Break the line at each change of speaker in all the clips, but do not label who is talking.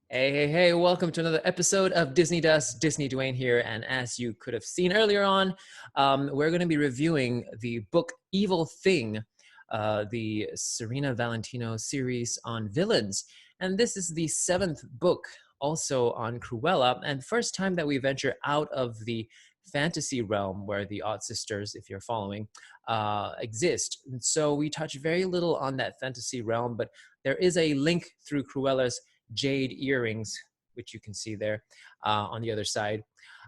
Hey, welcome to another episode of Disney Dust. DisneyDwayne here. And as you could have seen earlier on, we're going to be reviewing the book Evil Thing, the Serena Valentino series on villains. And this is the seventh book also on Cruella, and first time that we venture out of the fantasy realm where the Odd Sisters, if you're following, exist. And so we touch very little on that fantasy realm, but there is a link through Cruella's jade earrings, which you can see there on the other side.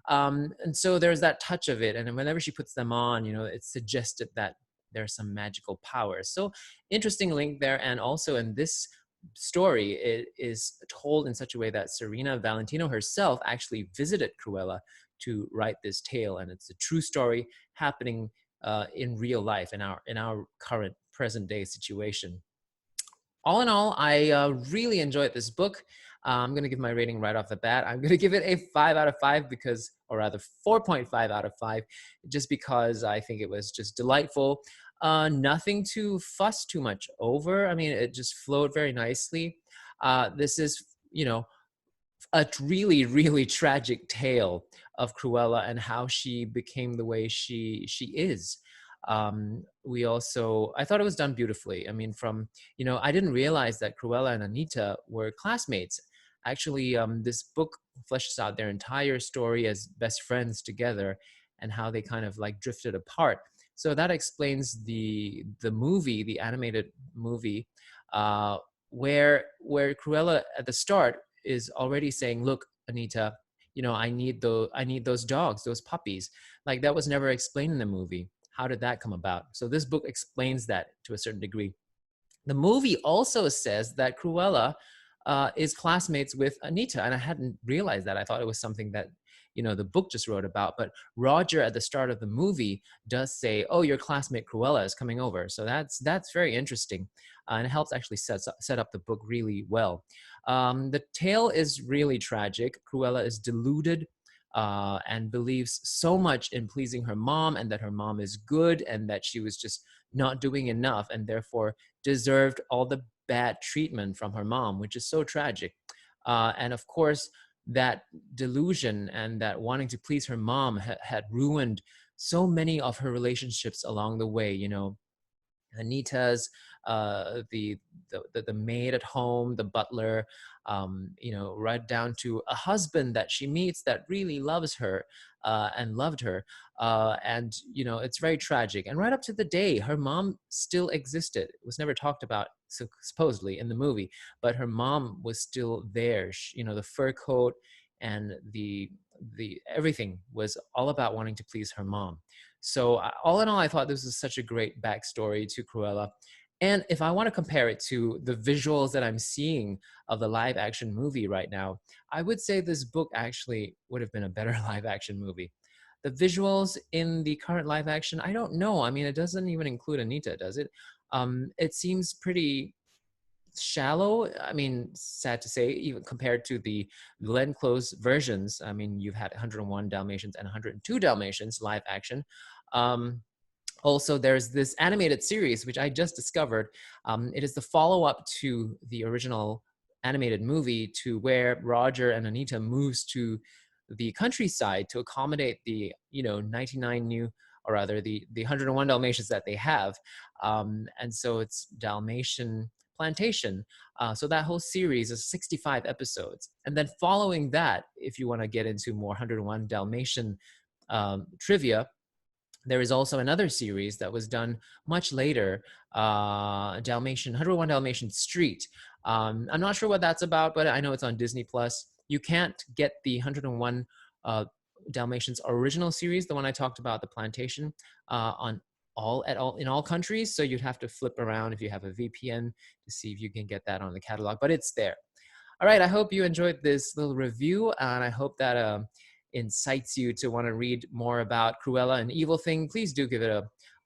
And so there's that touch of it. And whenever she puts them on, it's suggested that there's some magical powers. So interesting link there. And also in this story, it is told in such a way that Serena Valentino herself actually visited Cruella to write this tale. And it's a true story happening in real life, in our current present day situation. All in all, I really enjoyed this book. I'm going to give my rating right off the bat. I'm going to give it a 5 out of 5 because, or rather 4.5 out of 5, just because I think it was just delightful. Nothing to fuss too much over. I mean, it just flowed very nicely. This is, a really, really tragic tale of Cruella and how she became the way she is. I thought it was done beautifully. I mean, I didn't realize that Cruella and Anita were classmates. Actually, this book fleshes out their entire story as best friends together and how they kind of like drifted apart. So that explains the movie, the animated movie, where Cruella at the start is already saying, "Look, Anita, I need those dogs, those puppies." Like that was never explained in the movie. How did that come about? So this book explains that to a certain degree. The movie also says that Cruella is classmates with Anita, and I hadn't realized that. I thought it was something that the book just wrote about. But Roger at the start of the movie does say, "Oh, your classmate Cruella is coming over." So that's very interesting, and it helps actually set up the book really well. The tale is really tragic. Cruella is deluded and believes so much in pleasing her mom and that her mom is good and that she was just not doing enough and therefore deserved all the bad treatment from her mom, which is so tragic. And of course, that delusion and that wanting to please her mom had ruined so many of her relationships along the way. Anita's, the maid at home, the butler, right down to a husband that she meets that really loves her and loved her. And it's very tragic. And right up to the day, her mom still existed. It was never talked about, supposedly, in the movie, but her mom was still there. The fur coat and the everything was all about wanting to please her mom. So all in all, I thought this was such a great backstory to Cruella. And if I want to compare it to the visuals that I'm seeing of the live action movie right now, I would say this book actually would have been a better live action movie. The visuals in the current live action, I don't know. I mean, it doesn't even include Anita, does it? It seems pretty shallow. I mean, sad to say, even compared to the Glenn Close versions. I mean, you've had 101 Dalmatians and 102 Dalmatians live action. Also, there's this animated series, which I just discovered. It is the follow-up to the original animated movie, to where Roger and Anita moves to the countryside to accommodate the 99 new, or rather the 101 Dalmatians that they have. And so it's Dalmatian Plantation. So that whole series is 65 episodes. And then following that, if you want to get into more 101 Dalmatian trivia, there is also another series that was done much later, 101 Dalmatian Street. I'm not sure what that's about, but I know it's on Disney Plus. You can't get the 101 Dalmatians original series, the one I talked about, the Plantation, in all countries. So you'd have to flip around if you have a VPN to see if you can get that on the catalog, but it's there. All right, I hope you enjoyed this little review, and I hope that incites you to want to read more about Cruella and Evil Thing. Please do give it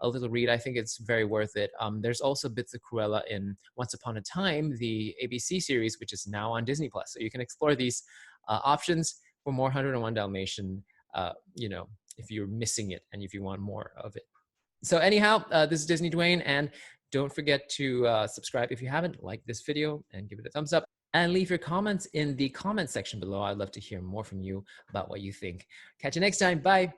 a little read. I think it's very worth it. There's also bits of Cruella in Once Upon a Time, the ABC series, which is now on Disney Plus. So you can explore these options for more 101 Dalmatian, if you're missing it and if you want more of it. So anyhow, this is DisneyDwayne, and don't forget to subscribe if you haven't, like this video, and give it a thumbs up. And leave your comments in the comment section below. I'd love to hear more from you about what you think. Catch you next time. Bye.